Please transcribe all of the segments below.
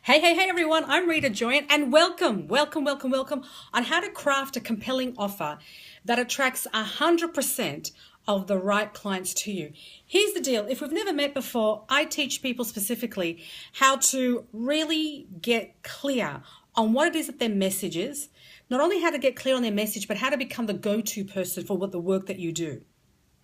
Hey everyone, I'm Rita Joyant and welcome on how to craft a compelling offer that attracts 100% of the right clients to you. Here's the deal. If we've never met before, I teach people specifically how to really get clear on what it is that their message is. Not only how to get clear on their message, but how to become the go-to person for the work that you do.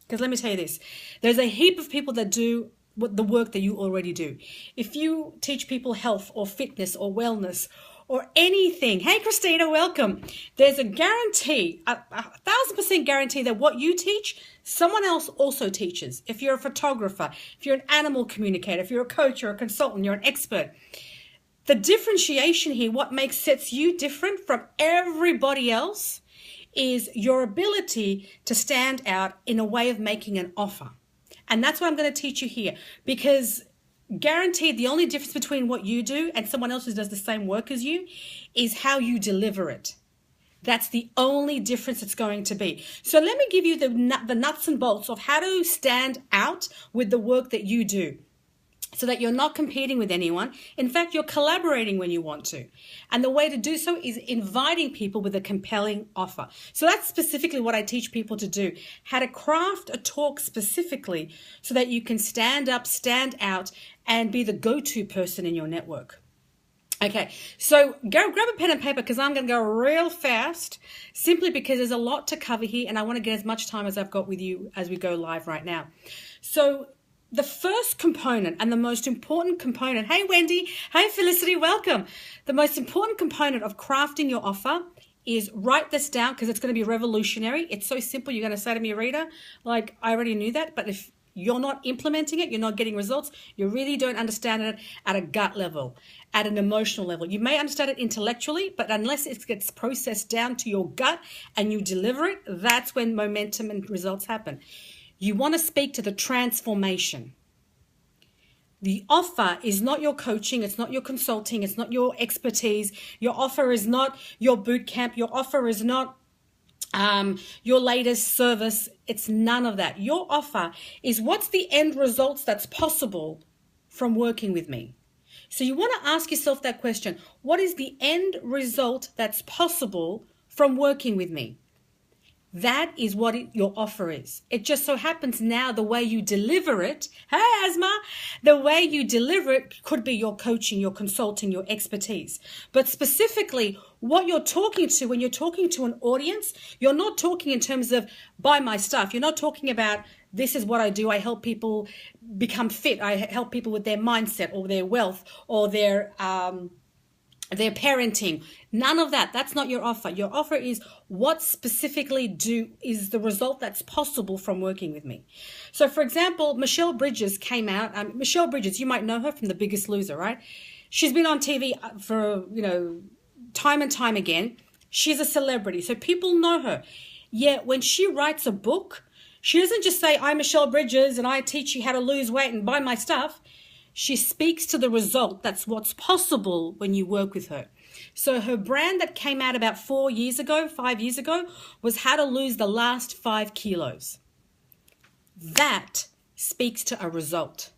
Because let me tell you this, there's a heap of people that do the work that you already do. If you teach people health or fitness or wellness or anything, hey Christina, welcome. There's a guarantee, a 1,000% guarantee that what you teach, someone else also teaches. If you're a photographer, if you're an animal communicator, if you're a coach or a consultant, you're an expert. The differentiation here, what sets you different from everybody else is your ability to stand out in a way of making an offer. And that's what I'm going to teach you here, because guaranteed the only difference between what you do and someone else who does the same work as you is how you deliver it. That's the only difference it's going to be. So let me give you the nuts and bolts of how to stand out with the work that you do, so that you're not competing with anyone. In fact, you're collaborating when you want to. And the way to do so is inviting people with a compelling offer. So that's specifically what I teach people to do, how to craft a talk specifically so that you can stand up, stand out, and be the go-to person in your network. Okay, so grab a pen and paper because I'm going to go real fast, simply because there's a lot to cover here and I want to get as much time as I've got with you as we go live right now. So the first component and the most important component, hey Wendy, hey Felicity, welcome. The most important component of crafting your offer is write this down because it's going to be revolutionary. It's so simple. You're going to say to me, Rita, like I already knew that, but if you're not implementing it, you're not getting results, you really don't understand it at a gut level, at an emotional level. You may understand it intellectually, but unless it gets processed down to your gut and you deliver it, that's when momentum and results happen. You want to speak to the transformation. The offer is not your coaching. It's not your consulting. It's not your expertise. Your offer is not your boot camp. Your offer is not your latest service. It's none of that. Your offer is what's the end results that's possible from working with me. So you want to ask yourself that question. What is the end result that's possible from working with me? That is what your offer is. It just so happens now the way you deliver it, hey Asma, the way you deliver it could be your coaching, your consulting, your expertise. But specifically what you're talking to when you're talking to an audience, you're not talking in terms of buy my stuff. You're not talking about this is what I do. I help people become fit. I help people with their mindset or their wealth or their parenting. None of that. That's not your offer. Your offer is what specifically is the result that's possible from working with me. So for example, Michelle Bridges came out. Michelle Bridges, you might know her from The Biggest Loser, right? She's been on TV for, time and time again. She's a celebrity, so people know her. Yet when she writes a book, she doesn't just say, I'm Michelle Bridges and I teach you how to lose weight and buy my stuff. She speaks to the result. That's what's possible when you work with her. So her brand that came out about 5 years ago, was how to lose the last 5 kilos. That speaks to a result.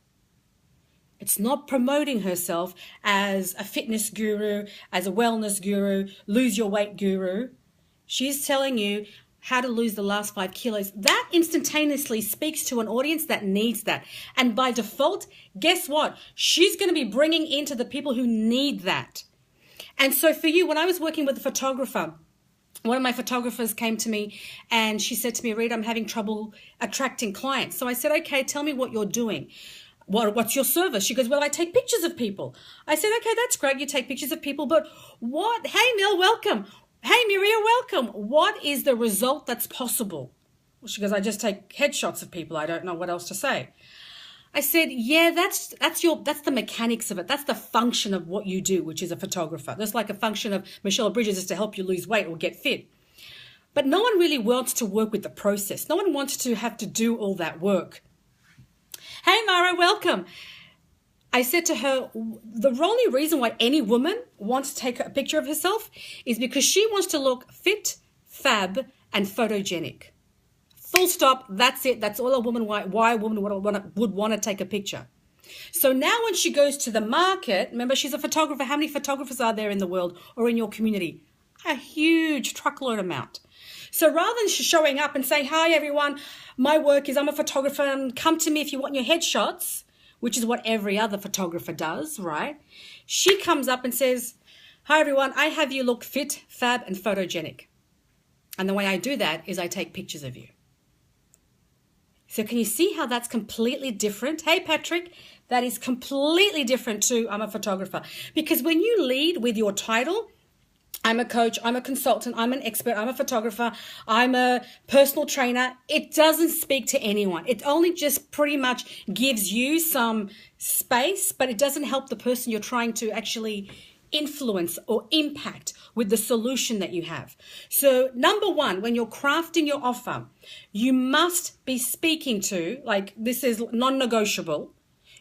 It's not promoting herself as a fitness guru, as a wellness guru, lose your weight guru. She's telling you how to lose the last 5 kilos. That instantaneously speaks to an audience that needs that. And by default, guess what? She's going to be bringing into the people who need that. And so for you, when I was working with a photographer, one of my photographers came to me and she said to me, Rita, I'm having trouble attracting clients. So I said, okay, tell me what you're doing. What's your service? She goes, well, I take pictures of people. I said, okay, that's great. You take pictures of people, but what? Hey, Mel, welcome. Hey, Miria, welcome. What is the result that's possible? She goes, I just take headshots of people. I don't know what else to say. I said, yeah, that's the mechanics of it. That's the function of what you do, which is a photographer. That's like a function of Michelle Bridges is to help you lose weight or get fit. But no one really wants to work with the process. No one wants to have to do all that work. Hey, Mara, welcome. I said to her, the only reason why any woman wants to take a picture of herself is because she wants to look fit, fab, and photogenic. Full stop. That's it. That's all a woman, why a woman would want to take a picture. So now when she goes to the market, remember she's a photographer. How many photographers are there in the world or in your community? A huge truckload amount. So rather than showing up and saying, hi everyone, my work is I'm a photographer and come to me if you want your headshots, which is what every other photographer does, right? She comes up and says, hi everyone, I have you look fit, fab and photogenic. And the way I do that is I take pictures of you. So can you see how that's completely different? Hey, Patrick, that is completely different to I'm a photographer. Because when you lead with your title, I'm a coach, I'm a consultant, I'm an expert, I'm a photographer, I'm a personal trainer, it doesn't speak to anyone. It only just pretty much gives you some space, but it doesn't help the person you're trying to actually influence or impact with the solution that you have. So number one, when you're crafting your offer, you must be speaking to, like this is non-negotiable,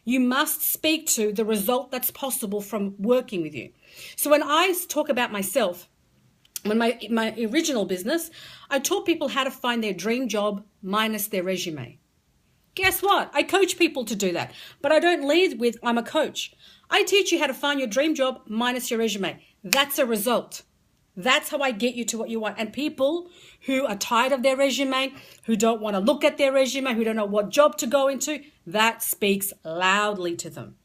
you must speak to the result that's possible from working with you. So when I talk about myself, when my original business, I taught people how to find their dream job minus their resume. Guess what? I coach people to do that, but I don't lead with I'm a coach. I teach you how to find your dream job minus your resume. That's a result. That's how I get you to what you want. And people who are tired of their resume, who don't want to look at their resume, who don't know what job to go into, that speaks loudly to them.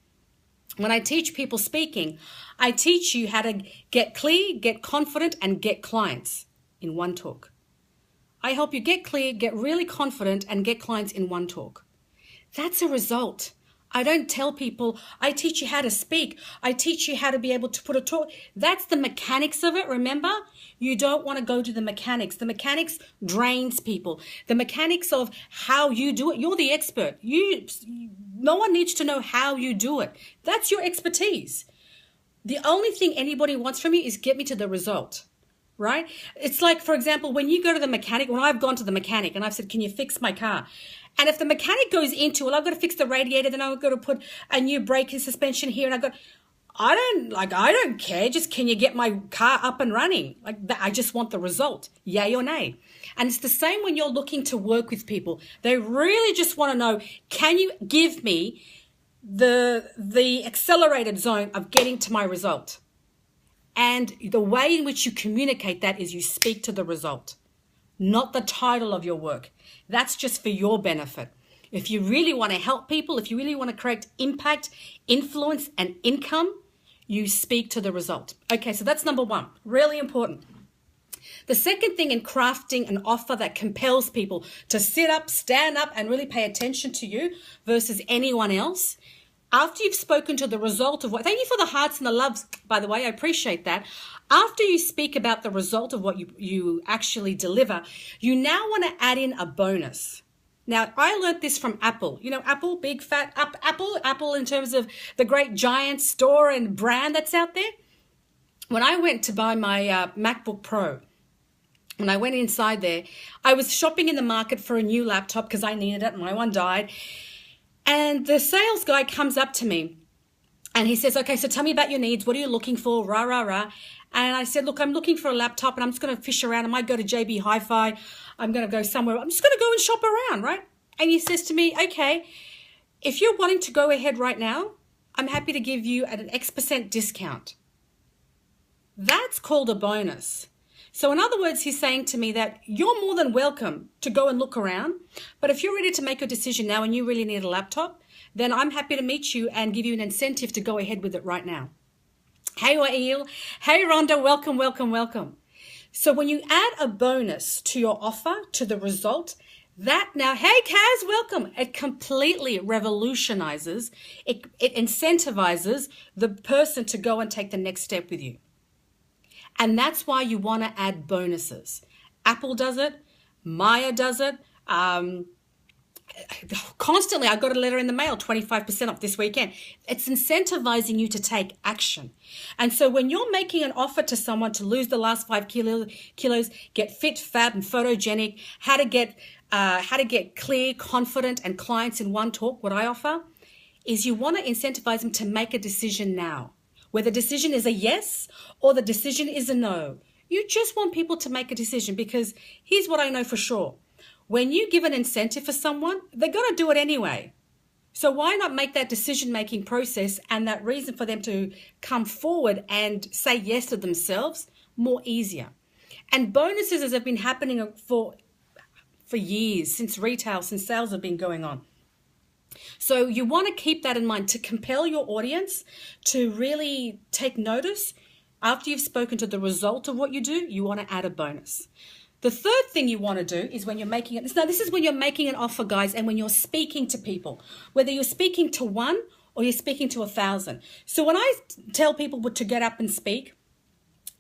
When I teach people speaking, I teach you how to get clear, get confident, and get clients in one talk. I help you get clear, get really confident, and get clients in one talk. That's a result. I don't tell people, I teach you how to speak. I teach you how to be able to put a talk. That's the mechanics of it, remember? You don't want to go to the mechanics. The mechanics drains people. The mechanics of how you do it, you're the expert. No one needs to know how you do it. That's your expertise. The only thing anybody wants from you is get me to the result. Right? It's like, for example, when you go to the mechanic, when I've gone to the mechanic and I've said, can you fix my car? And if the mechanic goes into, well, I've got to fix the radiator, then I've got to put a new brake and suspension here. And I don't care. Just, can you get my car up and running? I just want the result. Yay or nay. And it's the same when you're looking to work with people. They really just want to know, can you give me the accelerated zone of getting to my result? And the way in which you communicate that is you speak to the result, not the title of your work. That's just for your benefit. If you really want to help people, if you really want to create impact, influence, and income, you speak to the result. Okay, so that's number one, really important. The second thing in crafting an offer that compels people to sit up, stand up, and really pay attention to you versus anyone else, after you've spoken to the result of what, thank you for the hearts and the loves, by the way, I appreciate that. After you speak about the result of what you actually deliver, you now want to add in a bonus. Now, I learned this from Apple. You know, Apple, big fat Apple in terms of the great giant store and brand that's out there. When I went to buy my MacBook Pro, when I went inside there, I was shopping in the market for a new laptop because I needed it. My one died. And the sales guy comes up to me and he says, okay, so tell me about your needs. What are you looking for? Rah, rah, rah. And I said, look, I'm looking for a laptop and I'm just going to fish around. I might go to JB Hi-Fi. I'm going to go somewhere. I'm just going to go and shop around, right? And he says to me, okay, if you're wanting to go ahead right now, I'm happy to give you an X% discount. That's called a bonus. So in other words, he's saying to me that you're more than welcome to go and look around. But if you're ready to make a decision now and you really need a laptop, then I'm happy to meet you and give you an incentive to go ahead with it right now. Hey, Wael. Hey, Rhonda. Welcome, welcome, welcome. So when you add a bonus to your offer, to the result, that now, hey, Kaz, welcome. It completely revolutionizes, it incentivizes the person to go and take the next step with you. And that's why you want to add bonuses. Apple does it. Maya does it. Constantly, I got a letter in the mail, 25% off this weekend. It's incentivizing you to take action. And so when you're making an offer to someone to lose the last 5 kilos, get fit, fab, and photogenic, how to get clear, confident, and clients in one talk, what I offer is you want to incentivize them to make a decision now. Where the decision is a yes or the decision is a no. You just want people to make a decision because here's what I know for sure. When you give an incentive for someone, they're going to do it anyway. So why not make that decision-making process and that reason for them to come forward and say yes to themselves more easier? And bonuses have been happening for years, since sales have been going on. So you want to keep that in mind to compel your audience to really take notice. After you've spoken to the result of what you do, you want to add a bonus. The third thing you want to do is when you're making it. Now, this is when you're making an offer, guys, and when you're speaking to people, whether you're speaking to one or you're speaking to 1,000. So when I tell people to get up and speak,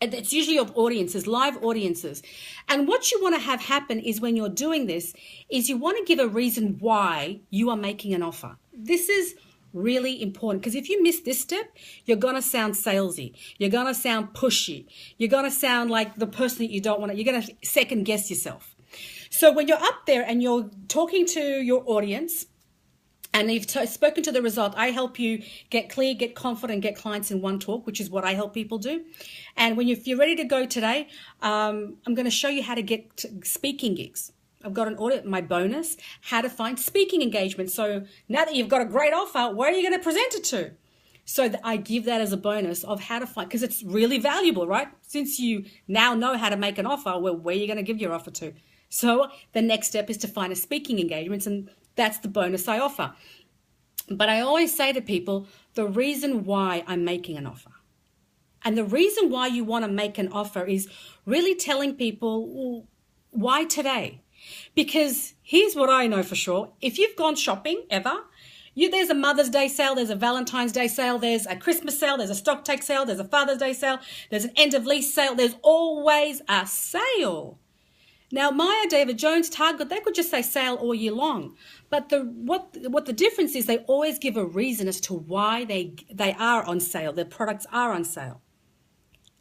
it's usually of audiences, live audiences. And what you want to have happen is when you're doing this, is you want to give a reason why you are making an offer. This is really important, because if you miss this step, you're going to sound salesy. You're going to sound pushy. You're going to sound like the person that you don't want to. You're going to second guess yourself. So when you're up there and you're talking to your audience and you've spoken to the result, I help you get clear, get confident, get clients in one talk, which is what I help people do. And if you're ready to go today, I'm going to show you how to get speaking gigs. I've got an audit, my bonus, how to find speaking engagement. So now that you've got a great offer, where are you going to present it to? So I give that as a bonus of how to find, because it's really valuable, right? Since you now know how to make an offer, well, where are you going to give your offer to? So the next step is to find a speaking engagement, and that's the bonus I offer. But I always say to people, the reason why I'm making an offer. And the reason why you want to make an offer is really telling people, well, why today? Because here's what I know for sure. If you've gone shopping ever, there's a Mother's Day sale, there's a Valentine's Day sale, there's a Christmas sale, there's a stock take sale, there's a Father's Day sale, there's an end of lease sale, there's always a sale. Now, Maya, David Jones, Target, they could just say sale all year long. But what the difference is, they always give a reason as to why they are on sale, their products are on sale.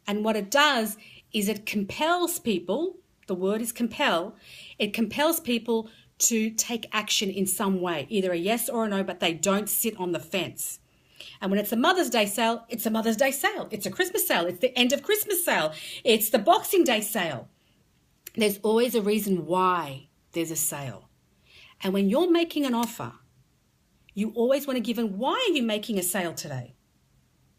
And what it does is it compels people, the word is compel, it compels people to take action in some way, either a yes or a no, but they don't sit on the fence. And when it's a Mother's Day sale, it's a Mother's Day sale. It's a Christmas sale. It's the end of Christmas sale. It's the Boxing Day sale. There's always a reason why there's a sale. And when you're making an offer, you always want to give in, why are you making a sale today?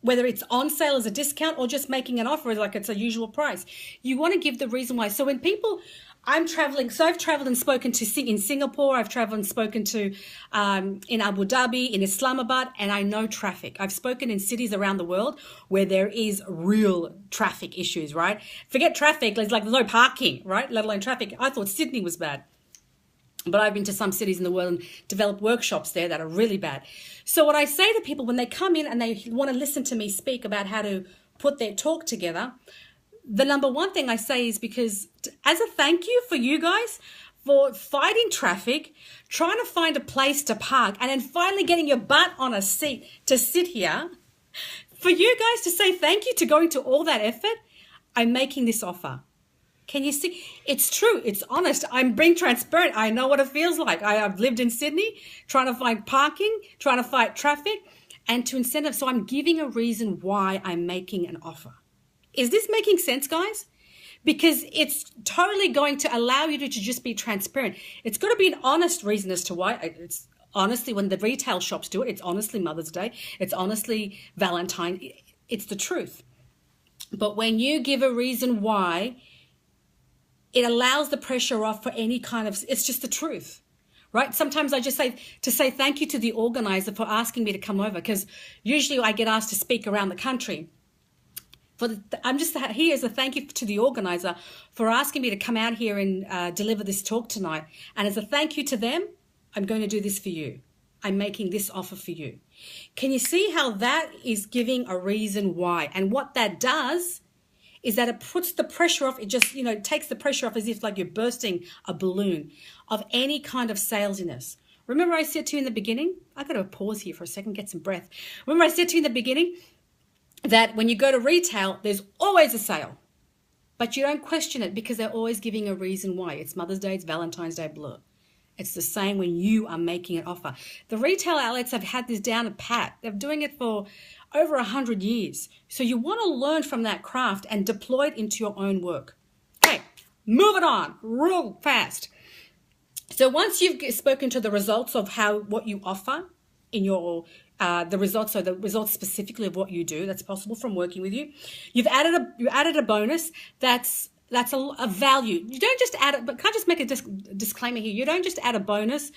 Whether it's on sale as a discount or just making an offer like it's a usual price. You want to give the reason why. So when people, I've traveled and spoken to in Singapore, I've traveled and spoken to in Abu Dhabi, in Islamabad, and I know traffic. I've spoken in cities around the world where there is real traffic issues, right? Forget traffic, there's like no parking, right? Let alone traffic. I thought Sydney was bad. But I've been to some cities in the world and developed workshops there that are really bad. So what I say to people when they come in and they want to listen to me speak about how to put their talk together, the number one thing I say is, because as a thank you for you guys for fighting traffic, trying to find a place to park, and then finally getting your butt on a seat to sit here, for you guys to say thank you to going to all that effort, I'm making this offer. Can you see? It's true. It's honest. I'm being transparent. I know what it feels like. I've lived in Sydney trying to find parking, trying to fight traffic, and to incentive. So I'm giving a reason why I'm making an offer. Is this making sense, guys? Because it's totally going to allow you to just be transparent. It's got to be an honest reason as to why. It's honestly, when the retail shops do it, it's honestly Mother's Day. It's honestly Valentine. It's the truth. But when you give a reason why, it allows the pressure off for any kind of, it's just the truth, right? Sometimes I just say thank you to the organizer for asking me to come over, because usually I get asked to speak around the country. I'm just here as a thank you to the organizer for asking me to come out here and deliver this talk tonight. And as a thank you to them, I'm going to do this for you. I'm making this offer for you. Can you see how that is giving a reason why? And what that does is that it puts the pressure off. It just, takes the pressure off, as if like you're bursting a balloon of any kind of salesiness. Remember I said to you in the beginning, I got to pause here for a second, get some breath. Remember I said to you in the beginning that when you go to retail, there's always a sale, but you don't question it because they're always giving a reason why. It's Mother's Day, it's Valentine's Day, blah. It's the same when you are making an offer. The retail outlets have had this down a pat. They're doing it for over 100 years. So you want to learn from that craft and deploy it into your own work. Okay, moving on real fast. So once you've spoken to the results of what you offer, in your the results, so the results specifically of what you do. That's possible from working with you. You added a bonus that's a value. You don't just add it, but can I just make a disclaimer here? You don't just add a bonus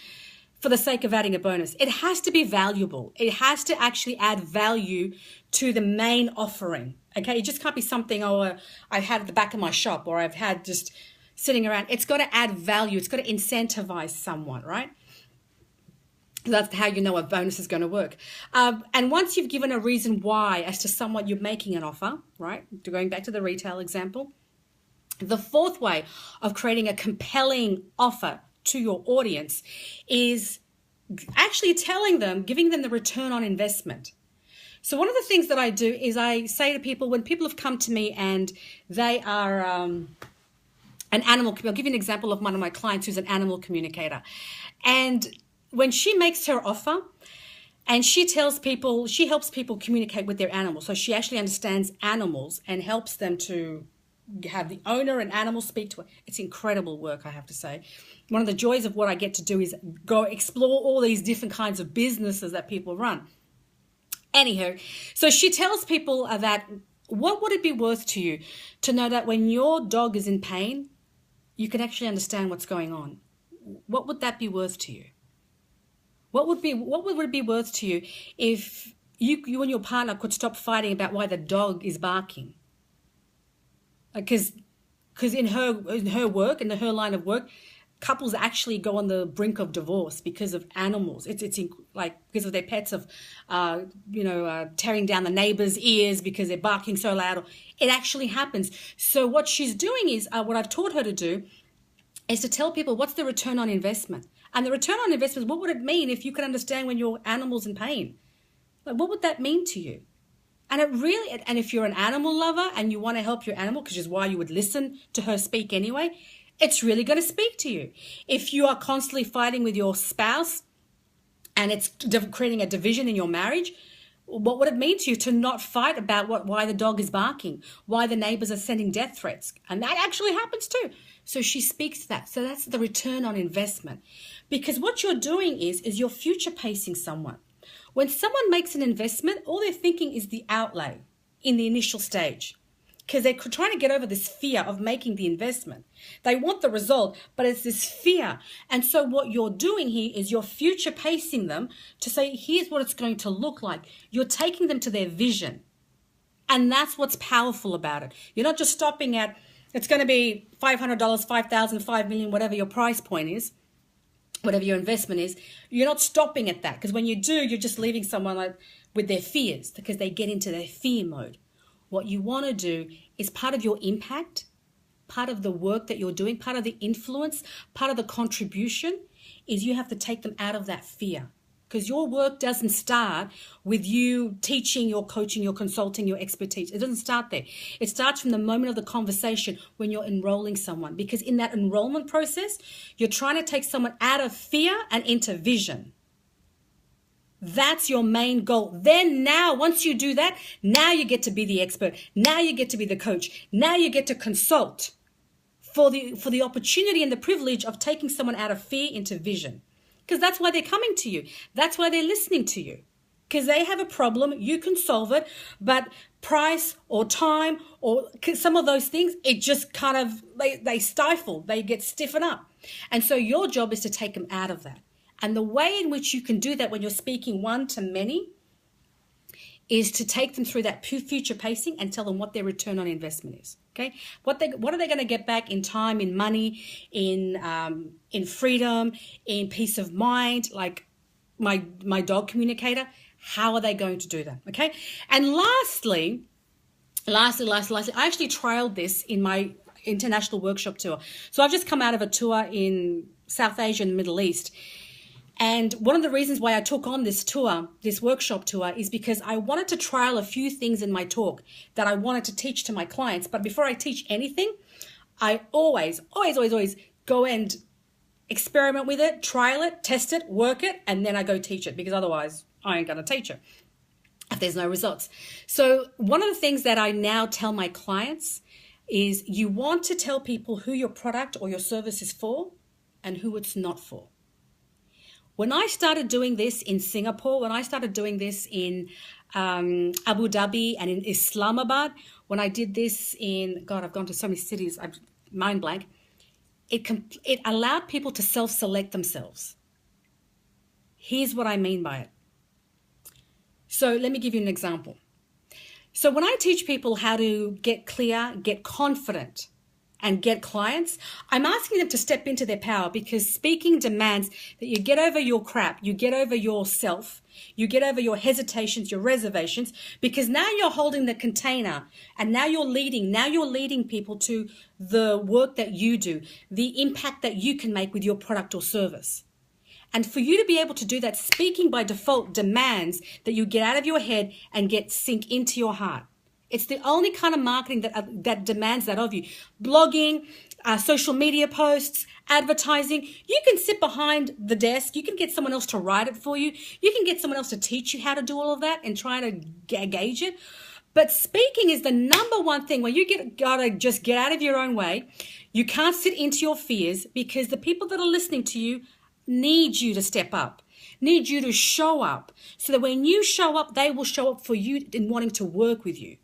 for the sake of adding a bonus. It has to be valuable. It has to actually add value to the main offering. Okay, it just can't be something, I've had at the back of my shop, or I've had just sitting around. It's got to add value. It's got to incentivize someone, right? That's how you know a bonus is going to work. And once you've given a reason why as to someone you're making an offer, right? Going back to the retail example, the fourth way of creating a compelling offer to your audience is actually telling them, giving them the return on investment. So one of the things that I do is I say to people, when people have come to me and they are an animal, I'll give you an example of one of my clients who's an animal communicator. And when she makes her offer and she tells people, she helps people communicate with their animals. So she actually understands animals and helps them to have the owner and animals speak to her. It's incredible work, I have to say. One of the joys of what I get to do is go explore all these different kinds of businesses that people run. Anywho, so she tells people that what would it be worth to you to know that when your dog is in pain, you can actually understand what's going on? What would that be worth to you? What would it be worth to you if you and your partner could stop fighting about why the dog is barking? Because in her work, in her line of work, couples actually go on the brink of divorce because of animals. It's like because of their pets tearing down the neighbor's ears because they're barking so loud. It actually happens. So what she's doing is what I've taught her to do is to tell people what's the return on investment. And the return on investment, what would it mean if you could understand when your animal's in pain? Like, what would that mean to you? And and if you're an animal lover and you want to help your animal, which is why you would listen to her speak anyway, it's really going to speak to you. If you are constantly fighting with your spouse and it's creating a division in your marriage, what would it mean to you to not fight about why the dog is barking, why the neighbors are sending death threats? And that actually happens too. So she speaks to that. So that's the return on investment. Because what you're doing is you're future pacing someone. When someone makes an investment, all they're thinking is the outlay in the initial stage, because they're trying to get over this fear of making the investment. They want the result, but it's this fear. And so what you're doing here is you're future pacing them to say, here's what it's going to look like. You're taking them to their vision. And that's what's powerful about it. You're not just stopping at, it's going to be $500, $5,000, $5 million, whatever your price point is, whatever your investment is. You're not stopping at that, because when you do, you're just leaving someone with their fears, because they get into their fear mode. What you want to do is part of your impact, part of the work that you're doing, part of the influence, part of the contribution is you have to take them out of that fear. Because your work doesn't start with you teaching, your coaching, your consulting, your expertise. It doesn't start there. It starts from the moment of the conversation when you're enrolling someone. Because in that enrollment process, you're trying to take someone out of fear and into vision. That's your main goal. Then now, once you do that, now you get to be the expert. Now you get to be the coach. Now you get to consult for the opportunity and the privilege of taking someone out of fear into vision. Because that's why they're coming to you. That's why they're listening to you. Because they have a problem, you can solve it, but price or time or some of those things, it just kind of, they stifle, they get stiffened up. And so your job is to take them out of that. And the way in which you can do that when you're speaking one to many is to take them through that future pacing and tell them what their return on investment is. Okay, what are they going to get back in time, in money, in freedom, in peace of mind? Like my dog communicator, how are they going to do that? Okay, and lastly, I actually trialed this in my international workshop tour. So I've just come out of a tour in South Asia and the Middle East. And one of the reasons why I took on this tour, this workshop tour, is because I wanted to trial a few things in my talk that I wanted to teach to my clients. But before I teach anything, I always go and experiment with it, trial it, test it, work it, and then I go teach it, because otherwise I ain't going to teach it if there's no results. So one of the things that I now tell my clients is you want to tell people who your product or your service is for and who it's not for. When I started doing this in Singapore, when I started doing this in Abu Dhabi and in Islamabad, when I did this in, God, I've gone to so many cities, I'm mind blank, it allowed people to self-select themselves. Here's what I mean by it. So let me give you an example. So when I teach people how to get clear, get confident, and get clients, I'm asking them to step into their power, because speaking demands that you get over your crap, you get over yourself, you get over your hesitations, your reservations, because now you're holding the container and now you're leading people to the work that you do, the impact that you can make with your product or service. And for you to be able to do that, speaking by default demands that you get out of your head and sink into your heart. It's the only kind of marketing that demands that of you. Blogging, social media posts, advertising. You can sit behind the desk. You can get someone else to write it for you. You can get someone else to teach you how to do all of that and try to gauge it. But speaking is the number one thing where you gotta just get out of your own way. You can't sit into your fears, because the people that are listening to you need you to step up, need you to show up, so that when you show up, they will show up for you in wanting to work with you.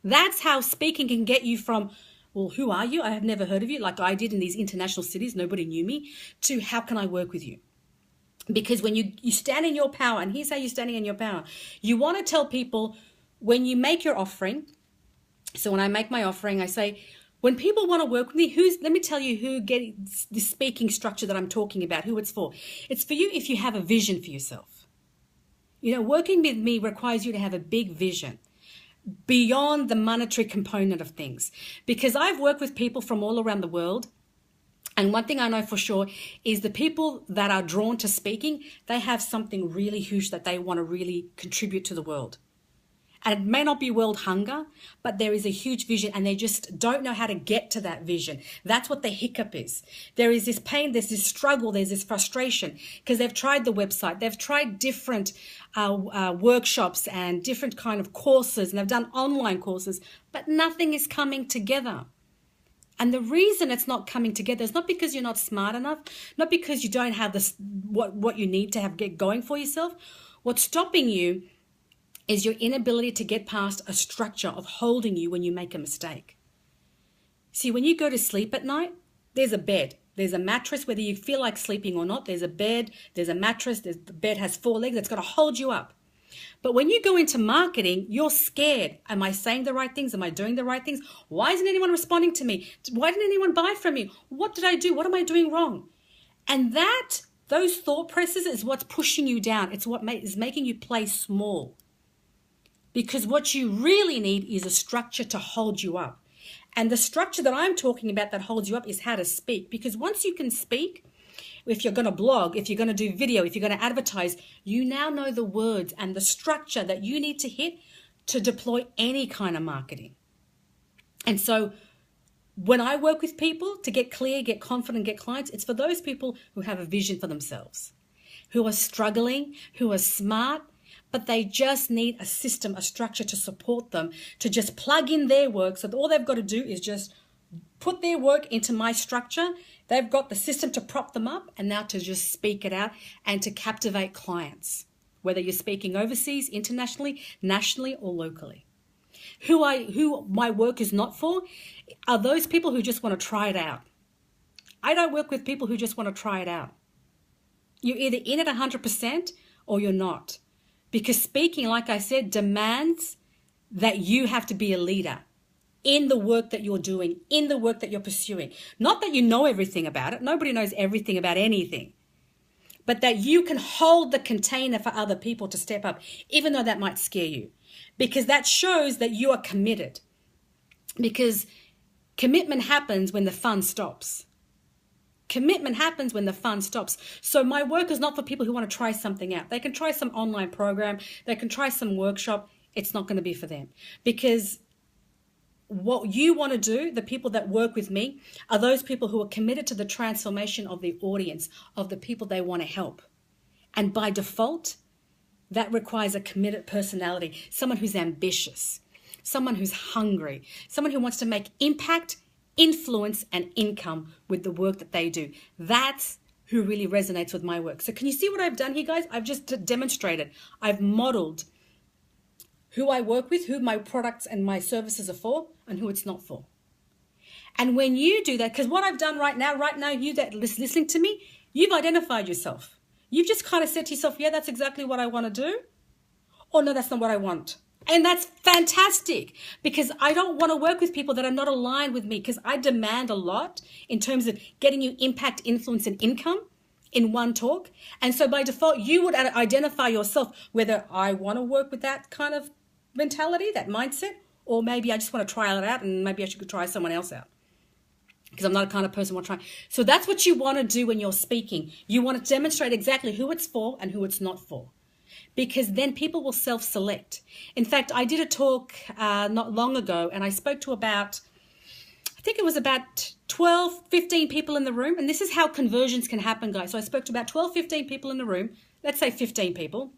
That's how speaking can get you from, well, who are you? I have never heard of you, like I did in these international cities, nobody knew me, to how can I work with you? Because when you stand in your power, and here's how you're standing in your power, you want to tell people when you make your offering. So when I make my offering, I say, when people want to work with me, let me tell you who gets the speaking structure that I'm talking about, who it's for. It's for you if you have a vision for yourself. You know, working with me requires you to have a big vision beyond the monetary component of things, because I've worked with people from all around the world. And one thing I know for sure is the people that are drawn to speaking, they have something really huge that they want to really contribute to the world. And it may not be world hunger, but there is a huge vision, and they just don't know how to get to that vision. That's what the hiccup is. There is this pain, there's this struggle, there's this frustration, because they've tried the website, they've tried different workshops and different kind of courses, and they've done online courses, but nothing is coming together. And the reason it's not coming together is not because you're not smart enough, not because you don't have this what you need to get going for yourself. What's stopping you is your inability to get past a structure of holding you when you make a mistake. See, when you go to sleep at night, there's a bed, there's a mattress, whether you feel like sleeping or not, there's a bed, there's a mattress, the bed has 4 legs, it's got to hold you up. But when you go into marketing, you're scared. Am I saying the right things? Am I doing the right things? Why isn't anyone responding to me? Why didn't anyone buy from me? What did I do? What am I doing wrong? And those thought processes is what's pushing you down. It's what is making you play small. Because what you really need is a structure to hold you up. And the structure that I'm talking about that holds you up is how to speak. Because once you can speak, if you're going to blog, if you're going to do video, if you're going to advertise, you now know the words and the structure that you need to hit to deploy any kind of marketing. And so when I work with people to get clear, get confident, get clients, it's for those people who have a vision for themselves, who are struggling, who are smart, but they just need a system, a structure to support them, to just plug in their work. So all they've got to do is just put their work into my structure. They've got the system to prop them up, and now to just speak it out and to captivate clients, whether you're speaking overseas, internationally, nationally, or locally. Who my work is not for are those people who just want to try it out. I don't work with people who just want to try it out. You're either in it 100% or you're not. Because speaking, like I said, demands that you have to be a leader in the work that you're doing, in the work that you're pursuing. Not that you know everything about it. Nobody knows everything about anything. But that you can hold the container for other people to step up, even though that might scare you. Because that shows that you are committed. Because commitment happens when the fun stops. Commitment happens when the fun stops. So my work is not for people who want to try something out. They can try some online program. They can try some workshop. It's not going to be for them. Because what you want to do, the people that work with me, are those people who are committed to the transformation of the audience, of the people they want to help. And by default, that requires a committed personality, someone who's ambitious, someone who's hungry, someone who wants to make impact, influence, and income with the work that they do. That's who really resonates with my work. So can you see what I've done here, guys? I've just demonstrated. I've modeled who I work with, who my products and my services are for, and who it's not for. And when you do that, because what I've done right now, you that listening to me, you've identified yourself. You've just kind of said to yourself, yeah, that's exactly what I want to do. Or no, that's not what I want. And that's fantastic, because I don't want to work with people that are not aligned with me, because I demand a lot in terms of getting you impact, influence, and income in one talk. And so by default, you would identify yourself whether I want to work with that kind of mentality, that mindset, or maybe I just want to try it out and maybe I should try someone else out, because I'm not the kind of person who want to try. So that's what you want to do when you're speaking. You want to demonstrate exactly who it's for and who it's not for, because then people will self-select. In fact, I did a talk not long ago, and I spoke to about, I think it was about 12, 15 people in the room. And this is how conversions can happen, guys. So I spoke to about 12, 15 people in the room. Let's say 15 people.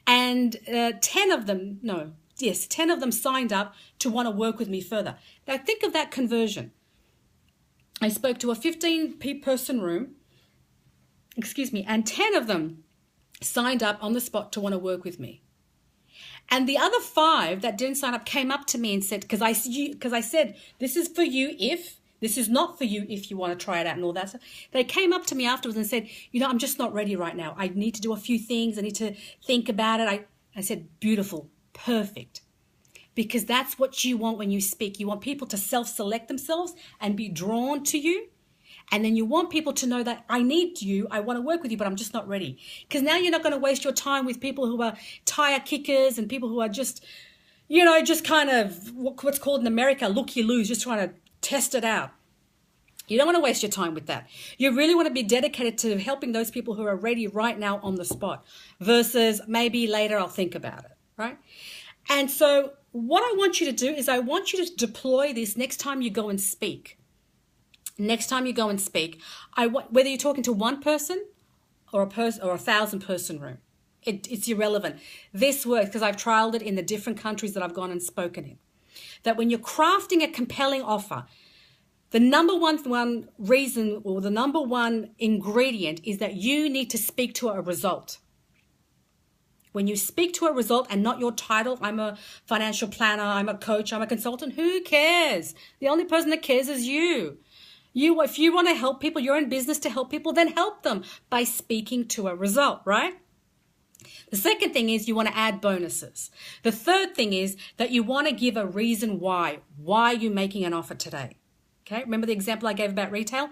And 10 of them signed up to want to work with me further. Now think of that conversion. I spoke to a 15-person room, and 10 of them signed up on the spot to want to work with me. And the other 5 that didn't sign up came up to me and said, because I said, this is for you if, this is not for you if you want to try it out and all that stuff. They came up to me afterwards and said, I'm just not ready right now. I need to do a few things. I need to think about it. I said, beautiful, perfect. Because that's what you want when you speak. You want people to self-select themselves and be drawn to you. And then you want people to know that I need you, I want to work with you, but I'm just not ready. Because now you're not going to waste your time with people who are tire kickers and people who are just, just kind of what's called in America, look, you lose, just trying to test it out. You don't want to waste your time with that. You really want to be dedicated to helping those people who are ready right now on the spot versus maybe later I'll think about it, right? And so what I want you to do is I want you to deploy this next time you go and speak. Next time you go and speak, whether you're talking to one person or a 1,000-person room, it's irrelevant. This works because I've trialed it in the different countries that I've gone and spoken in. That when you're crafting a compelling offer, the number one reason or the number one ingredient is that you need to speak to a result. When you speak to a result and not your title, I'm a financial planner, I'm a coach, I'm a consultant, who cares? The only person that cares is you. If you want to help people, you're in business to help people, then help them by speaking to a result, right? The second thing is you want to add bonuses. The third thing is that you want to give a reason why you're making an offer today. Okay, remember the example I gave about retail?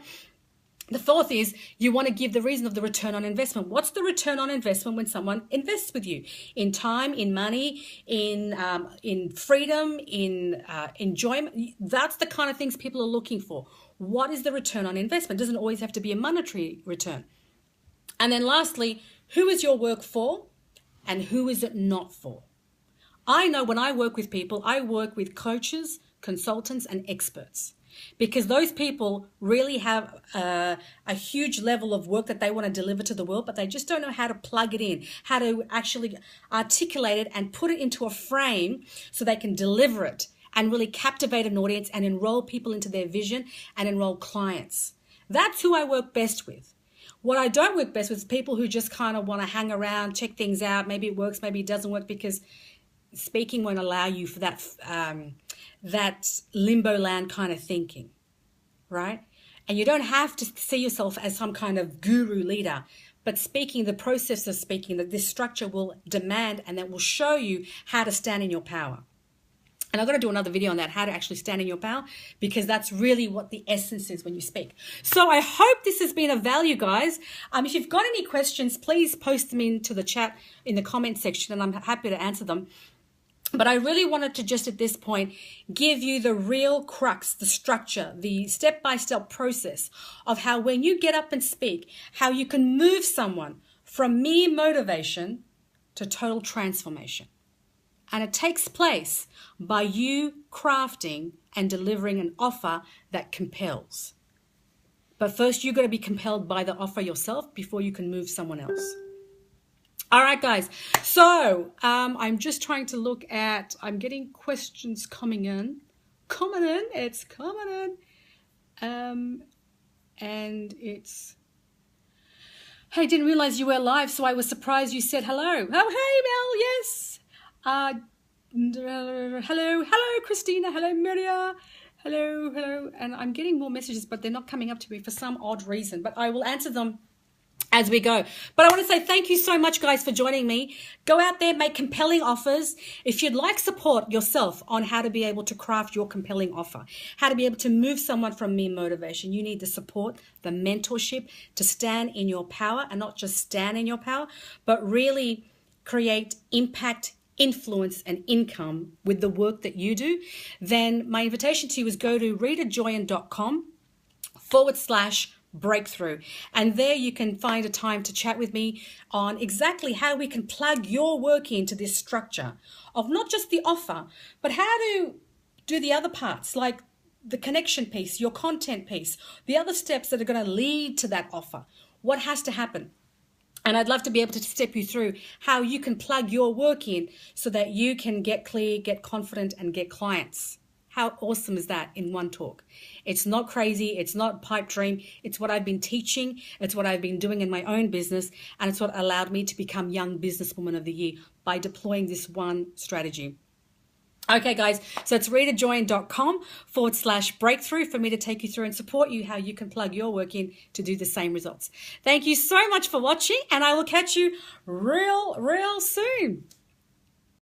The fourth is you want to give the reason of the return on investment. What's the return on investment when someone invests with you? In time, in money, in freedom, in enjoyment. That's the kind of things people are looking for. What is the return on investment? It doesn't always have to be a monetary return. And then lastly, who is your work for and who is it not for? I know when I work with people, I work with coaches, consultants, and experts. Because those people really have a huge level of work that they want to deliver to the world, but they just don't know how to plug it in, how to actually articulate it and put it into a frame so they can deliver it and really captivate an audience and enroll people into their vision and enroll clients. That's who I work best with. What I don't work best with is people who just kind of want to hang around, check things out. Maybe it works, maybe it doesn't work, because speaking won't allow you for that limbo land kind of thinking, right? And you don't have to see yourself as some kind of guru leader, but speaking, the process of speaking, that this structure will demand and that will show you how to stand in your power. And I'm going to do another video on that, how to actually stand in your power, because that's really what the essence is when you speak. So I hope this has been of value, guys. If you've got any questions, please post them into the chat in the comment section, and I'm happy to answer them. But I really wanted to just at this point give you the real crux, the structure, the step-by-step process of how when you get up and speak, how you can move someone from mere motivation to total transformation. And it takes place by you crafting and delivering an offer that compels. But first, you've got to be compelled by the offer yourself before you can move someone else. All right, guys. So I'm just trying to look at, I'm getting questions coming in. It's coming in. And it's Hey, didn't realize you were live, so I was surprised you said hello. Oh, hey, Mel, yes. Hello, Christina. Hello, Maria. Hello. And I'm getting more messages, but they're not coming up to me for some odd reason. But I will answer them as we go. But I want to say thank you so much, guys, for joining me. Go out there, make compelling offers. If you'd like support yourself on how to be able to craft your compelling offer, how to be able to move someone from mere motivation, you need the support, the mentorship to stand in your power, and not just stand in your power, but really create impact, influence, and income with the work that you do. Then my invitation to you is go to ritajoyan.com/breakthrough. And there you can find a time to chat with me on exactly how we can plug your work into this structure of not just the offer, but how to do the other parts, like the connection piece, your content piece, the other steps that are going to lead to that offer. What has to happen? And I'd love to be able to step you through how you can plug your work in so that you can get clear, get confident, and get clients. How awesome is that in one talk? It's not crazy. It's not pipe dream. It's what I've been teaching. It's what I've been doing in my own business. And it's what allowed me to become Young Businesswoman of the Year by deploying this one strategy. Okay, guys, so it's ritajoyan.com/breakthrough for me to take you through and support you how you can plug your work in to do the same results. Thank you so much for watching, and I will catch you real soon.